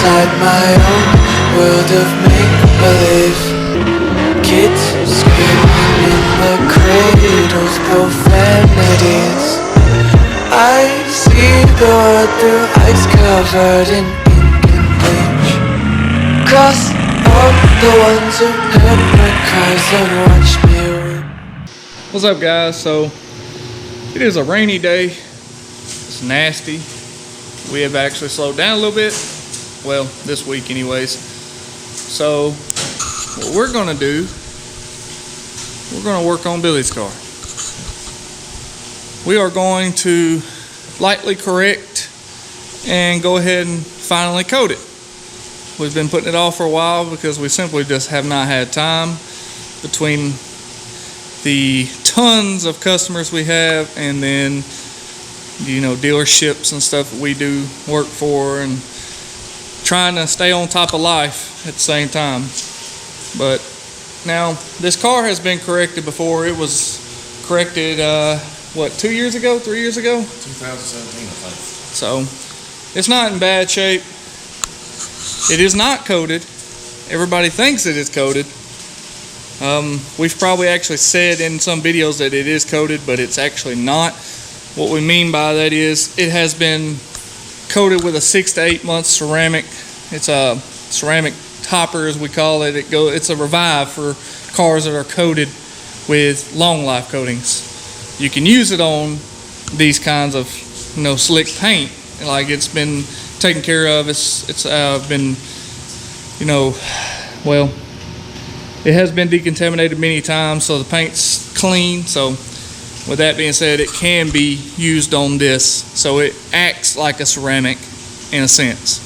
inside my own world of make-believe. Kids screaming in the cradles, profanities. I see the world through ice covered in ink and bleach. Cross all the ones who heard my cries and watched me weep. What's up, guys? So it is a rainy day. It's nasty. We have actually slowed down a little bit. Well, this week anyways. So what we're gonna do, we're gonna work on Billy's car. We are going to lightly correct and go ahead and finally coat it. We've been putting it off for a while because we simply just have not had time between the tons of customers we have and then, you know, dealerships and stuff that we do work for, and trying to stay on top of life at the same time. But now this car has been corrected before. It was corrected what, 2 years ago, 3 years ago? 2017, I think. So it's not in bad shape. It is not coated. Everybody thinks it is coated. We've probably actually said in some videos that it is coated, but it's actually not. What we mean by that is it has been coated with a 6 to 8 month ceramic. It's a ceramic topper, as we call it. It's a revive for cars that are coated with long life coatings. You can use it on these kinds of, you know, slick paint. Like, it's been taken care of. It's been, you know, well, it has been decontaminated many times, so the paint's clean. So with that being said, it can be used on this, so it acts like a ceramic in a sense.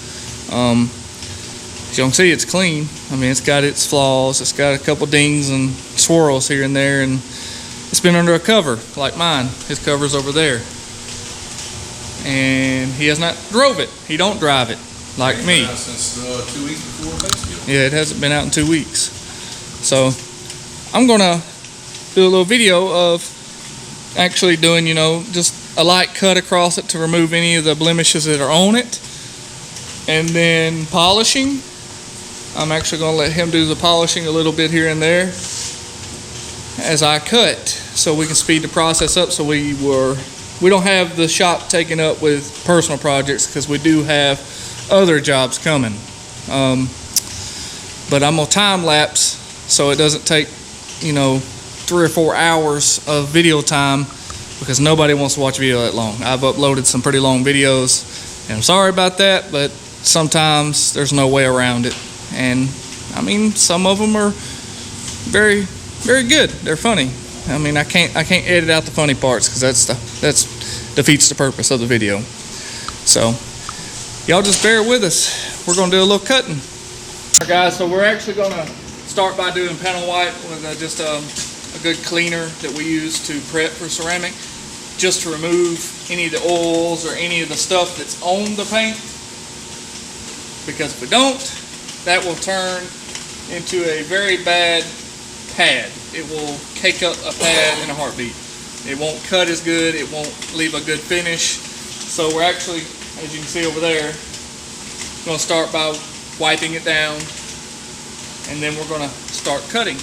As you can see, it's clean. I mean, it's got its flaws. It's got a couple dings and swirls here and there, and it's been under a cover like mine. His cover's over there, and he has not drove it. He don't drive it like me. Been out since 2 weeks before Thanksgiving. Yeah, it hasn't been out in 2 weeks. So I'm gonna do a little video of actually doing, you know, just a light cut across it to remove any of the blemishes that are on it, and then polishing. I'm actually gonna let him do the polishing a little bit here and there as I cut, so we can speed the process up, so we don't have the shop taken up with personal projects, because we do have other jobs coming. But I'm gonna time lapse so it doesn't take, you know, 3 or 4 hours of video time, because nobody wants to watch a video that long. I've uploaded some pretty long videos, and I'm sorry about that, but sometimes there's no way around it. And I mean, some of them are very, very good. They're funny. I mean, I can't edit out the funny parts, because that's defeats the purpose of the video. So y'all just bear with us. We're gonna do a little cutting. All right, guys, so we're actually gonna start by doing panel wipe with just a good cleaner that we use to prep for ceramic, just to remove any of the oils or any of the stuff that's on the paint, because if we don't, that will turn into a very bad pad. It will cake up a pad in a heartbeat. It won't cut as good. It won't leave a good finish. So we're actually, as you can see over there, going to start by wiping it down, and then we're going to start cutting.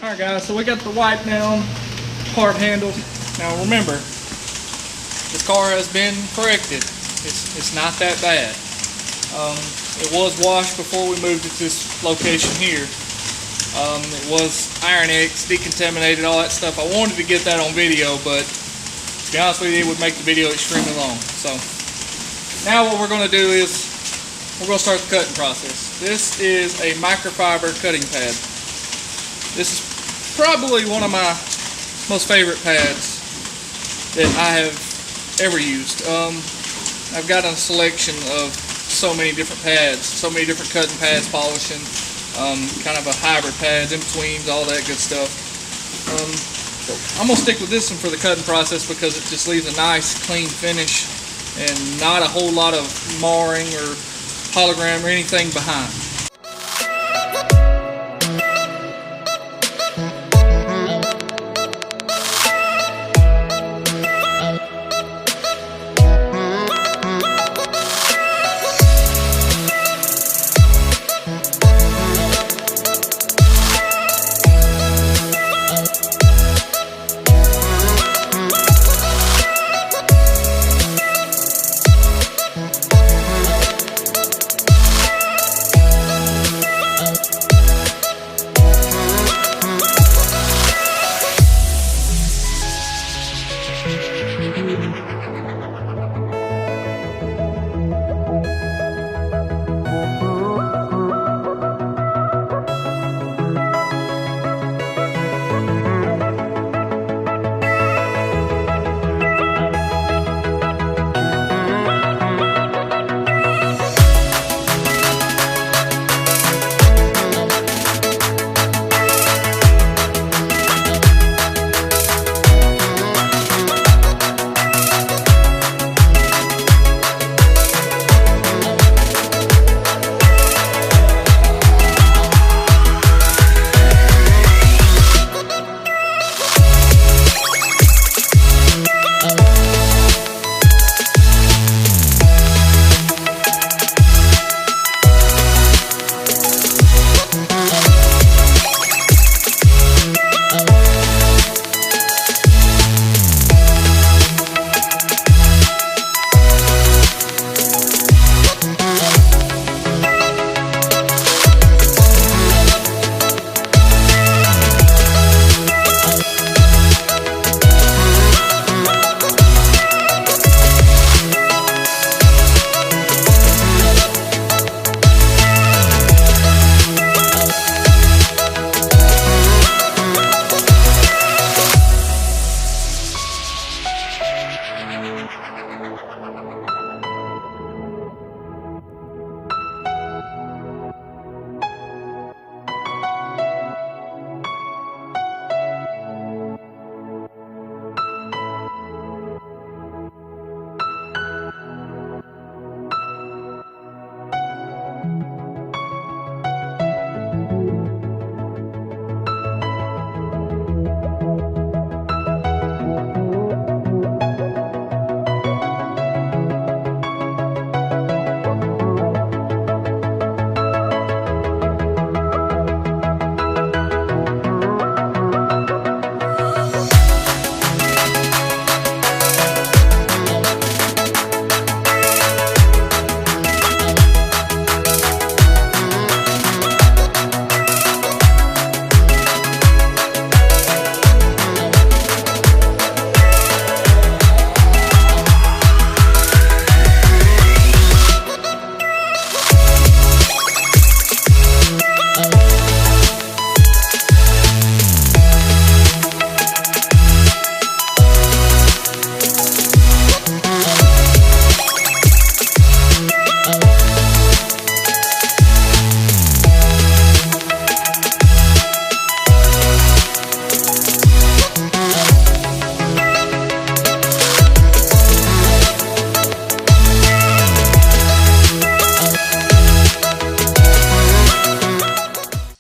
Alright guys, so we got the wipe down part handled. Now remember, this car has been corrected. It's not that bad. It was washed before we moved it to this location here. It was Iron X, decontaminated, all that stuff. I wanted to get that on video, but to be honest with you, it would make the video extremely long. So now what we're going to do is we're going to start the cutting process. This is a microfiber cutting pad. This is probably one of my most favorite pads that I have ever used. I've got a selection of so many different pads, so many different cutting pads, polishing, kind of a hybrid pads, in-betweens, all that good stuff. So I'm going to stick with this one for the cutting process, because it just leaves a nice clean finish and not a whole lot of marring or hologram or anything behind.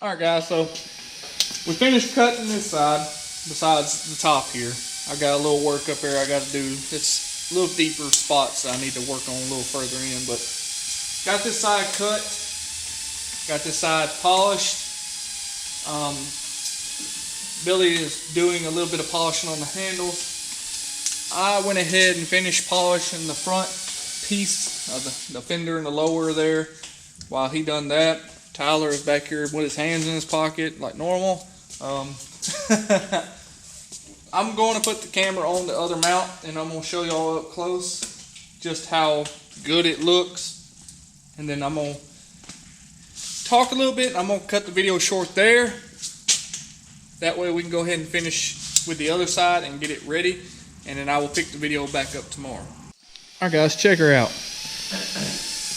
Alright guys, so we finished cutting this side, besides the top here. I got a little work up there I got to do. It's a little deeper spots I need to work on a little further in, but got this side cut, got this side polished. Billy is doing a little bit of polishing on the handles. I went ahead and finished polishing the front piece of the fender and the lower there. While he done that, Tyler is back here with his hands in his pocket like normal. I'm going to put the camera on the other mount and I'm going to show y'all up close just how good it looks. And then I'm going to talk a little bit. I'm going to cut the video short there. That way we can go ahead and finish with the other side and get it ready. And then I will pick the video back up tomorrow. Alright guys, check her out.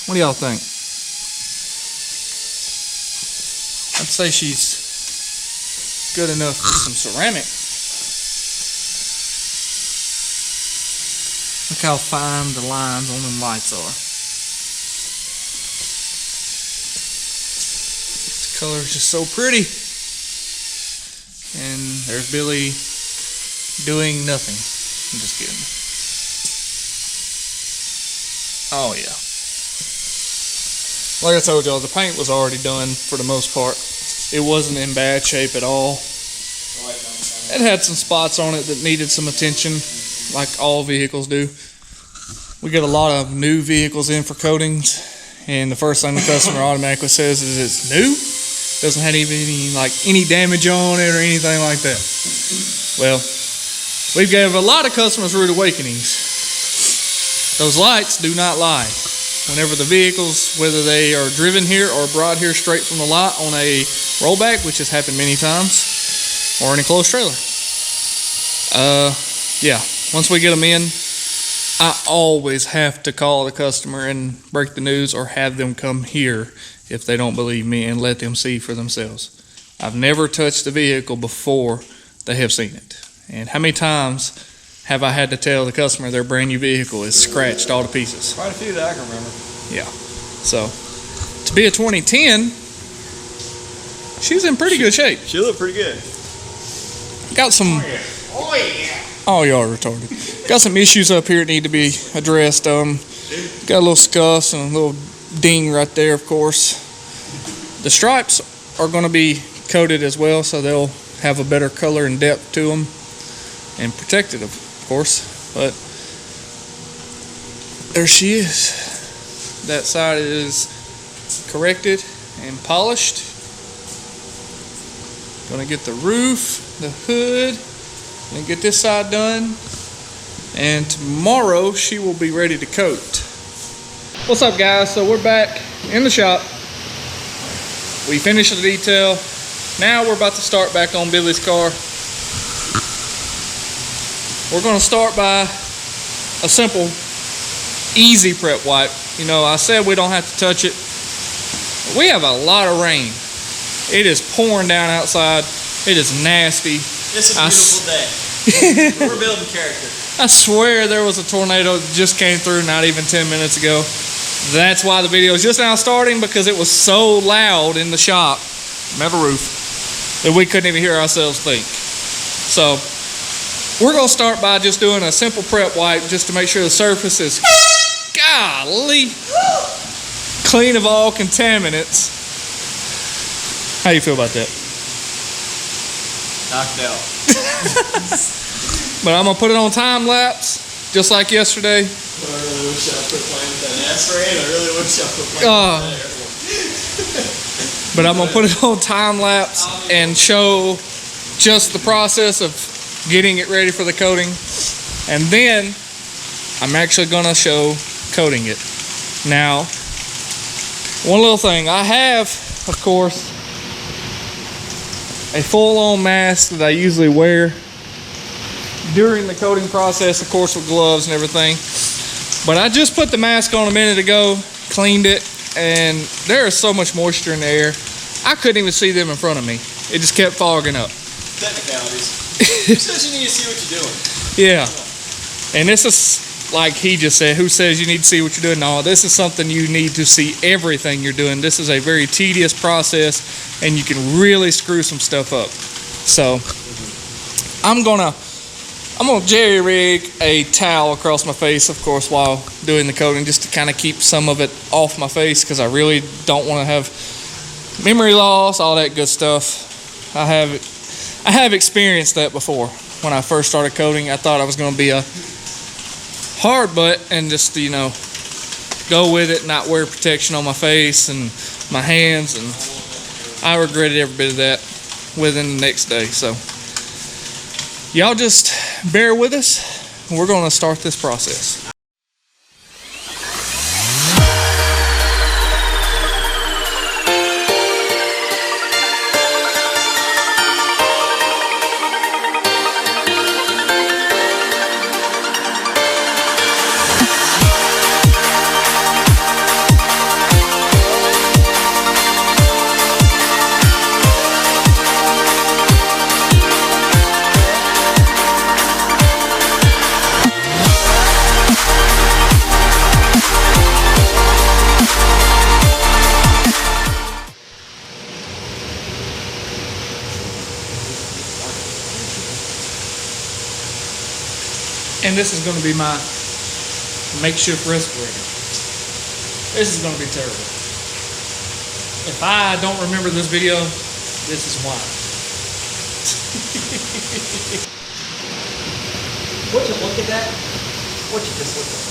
What do y'all think? I'd say she's good enough for some ceramic. Look how fine the lines on them lights are. color is just so pretty. And there's Billy doing nothing. I'm just kidding. Oh yeah. Like I told y'all, the paint was already done for the most part. It wasn't in bad shape at all. It had some spots on it that needed some attention, like all vehicles do. We get a lot of new vehicles in for coatings, and the first thing the customer automatically says is it's new. Doesn't have any damage on it or anything like that. Well, we've gave a lot of customers rude awakenings. Those lights do not lie. Whenever the vehicles, whether they are driven here or brought here straight from the lot on a rollback, which has happened many times, or an enclosed trailer. Yeah, once we get them in, I always have to call the customer and break the news or have them come here if they don't believe me and let them see for themselves. I've never touched a vehicle before they have seen it. And how many times have I had to tell the customer their brand new vehicle is scratched all to pieces? Quite a few that I can remember. Yeah. So, to be a 2010, she's in pretty good shape. She looked pretty good. Got some... Oh yeah. Oh, y'all are retarded. Got some issues up here that need to be addressed. Got a little scuffs and a little ding right there, of course. The stripes are going to be coated as well, so they'll have a better color and depth to them and protected, of course. But there she is. That side is corrected and polished. Gonna get the roof, the hood, and get this side done. And tomorrow she will be ready to coat. What's up, guys? So we're back in the shop. We finished the detail. Now we're about to start back on Billy's car. We're gonna start by a simple, easy prep wipe. You know, I said we don't have to touch it. We have a lot of rain. It is pouring down outside. It is nasty. It's a beautiful day. We're building character. I swear there was a tornado that just came through not even 10 minutes ago. That's why the video is just now starting, because it was so loud in the shop, metal roof, that we couldn't even hear ourselves think. So we're going to start by just doing a simple prep wipe just to make sure the surface is, golly, clean of all contaminants. How you feel about that? Knocked out. But I'm going to put it on time lapse, just like yesterday. I really wish I quit playing with that ass rain. I really wish I quit playing with that. But I'm going to put it on time lapse and show just the process of getting it ready for the coating. And then I'm actually going to show coating it. Now, one little thing. I have, of course, a full-on mask that I usually wear during the coating process, of course, with gloves and everything. But I just put the mask on a minute ago, cleaned it, and there is so much moisture in the air. I couldn't even see them in front of me. It just kept fogging up. Technicalities. Who says you need to see what you're doing? Yeah. And this is, like he just said, who says you need to see what you're doing? No, this is something you need to see everything you're doing. This is a very tedious process, and you can really screw some stuff up. So I'm gonna jerry rig a towel across my face, of course, while doing the coating, just to kind of keep some of it off my face, because I really don't want to have memory loss, all that good stuff. I have experienced that before. When I first started coating, I thought I was going to be a hard butt and just, you know, go with it, not wear protection on my face and my hands, and I regretted every bit of that within the next day. So y'all just bear with us. We're going to start this process. saying this is going to be my makeshift respirator. This is going to be terrible. If I don't remember this video, this is why. Would you look at that? Would you just look at that?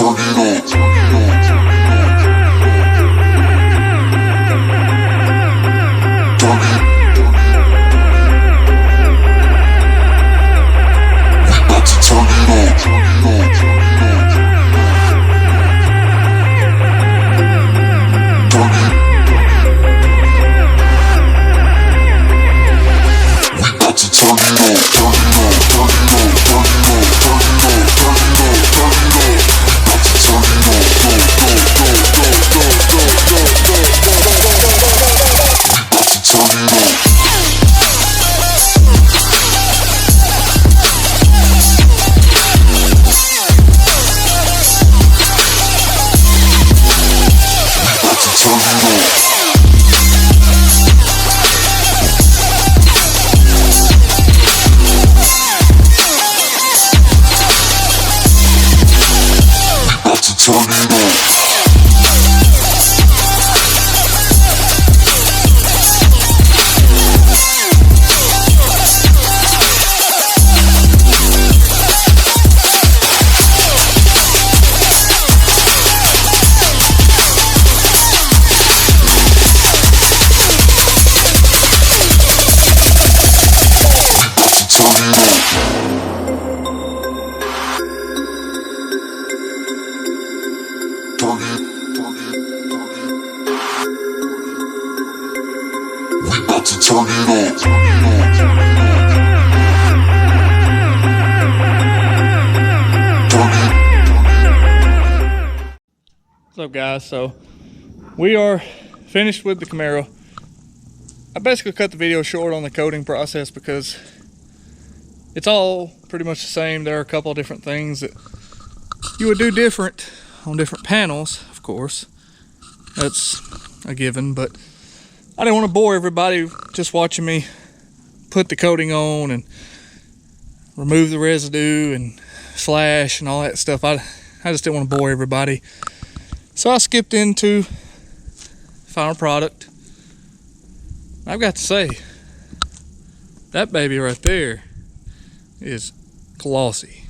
turn it up. Turn it on. turn it up. What's up, guys? So we are finished with the Camaro. I basically cut the video short on the coating process because it's all pretty much the same. There are a couple of different things that you would do different on different panels, of course. That's a given, but I didn't want to bore everybody just watching me put the coating on and remove the residue and flash and all that stuff. I just didn't want to bore everybody. So I skipped into final product. I've got to say, that baby right there is glossy.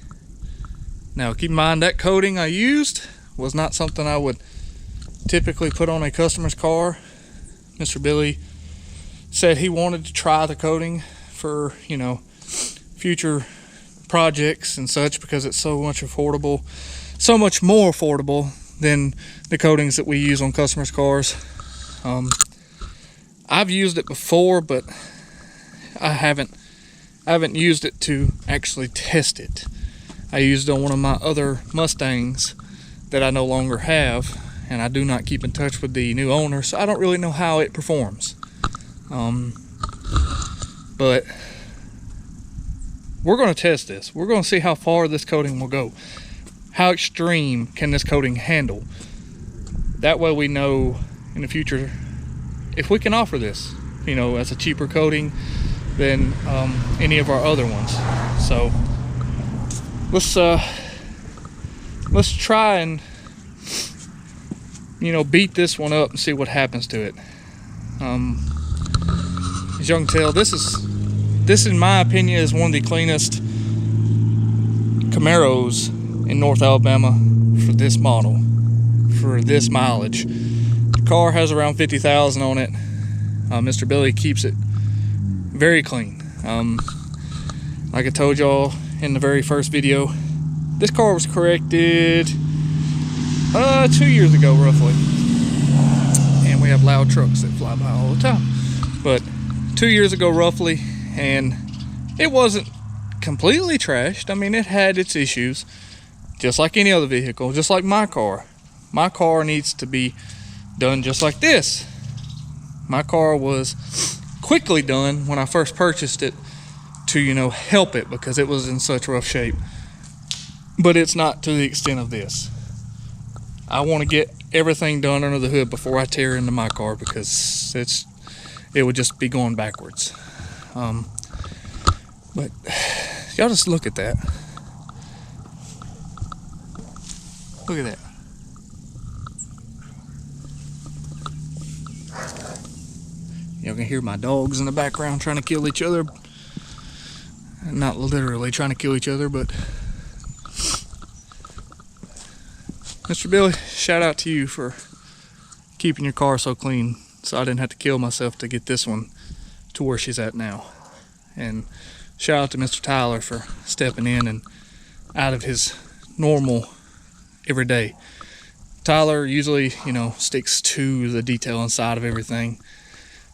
Now keep in mind that coating I used was not something I would typically put on a customer's car. Mr. Billy said he wanted to try the coating for, you know, future projects and such because it's so much more affordable than the coatings that we use on customers' cars. I've used it before, but I haven't used it to actually test it. I used it on one of my other Mustangs that I no longer have, and I do not keep in touch with the new owner, so I don't really know how it performs. But we're going to test this. We're going to see how far this coating will go. How extreme can this coating handle? That way we know in the future if we can offer this, you know, as a cheaper coating than any of our other ones. So let's try and, you know, beat this one up and see what happens to it. As you can tell, this in my opinion is one of the cleanest Camaros in North Alabama for this model, for this mileage. The car has around 50,000 on it. Mr. Billy keeps it very clean. Like I told y'all in the very first video, this car was corrected 2 years ago roughly, and we have loud trucks that fly by all the time, but 2 years ago roughly, and it wasn't completely trashed. I mean, it had its issues just like any other vehicle, just like my car. My car needs to be done just like this. My car was quickly done when I first purchased it to, you know, help it because it was in such rough shape, but it's not to the extent of this. I want to get everything done under the hood before I tear into my car because it would just be going backwards. But y'all just look at that. Look at that. Y'all can hear my dogs in the background trying to kill each other. Not literally trying to kill each other, but Mr. Billy, shout out to you for keeping your car so clean so I didn't have to kill myself to get this one to where she's at now. And shout out to Mr. Tyler for stepping in and out of his normal everyday. Tyler usually, you know, sticks to the detail inside of everything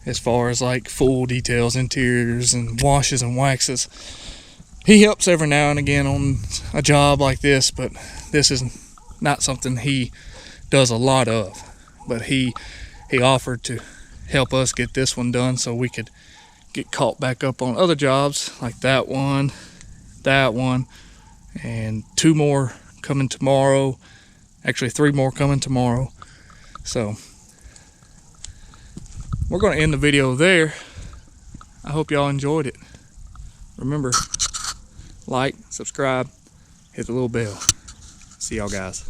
as far as like full details, interiors and washes and waxes. He helps every now and again on a job like this, but this is not something he does a lot of. But he offered to help us get this one done so we could get caught back up on other jobs like that one, and 2 more coming tomorrow. Actually 3 more coming tomorrow. So we're going to end the video there. I hope y'all enjoyed it. Remember, like, subscribe, hit the little bell. See y'all guys.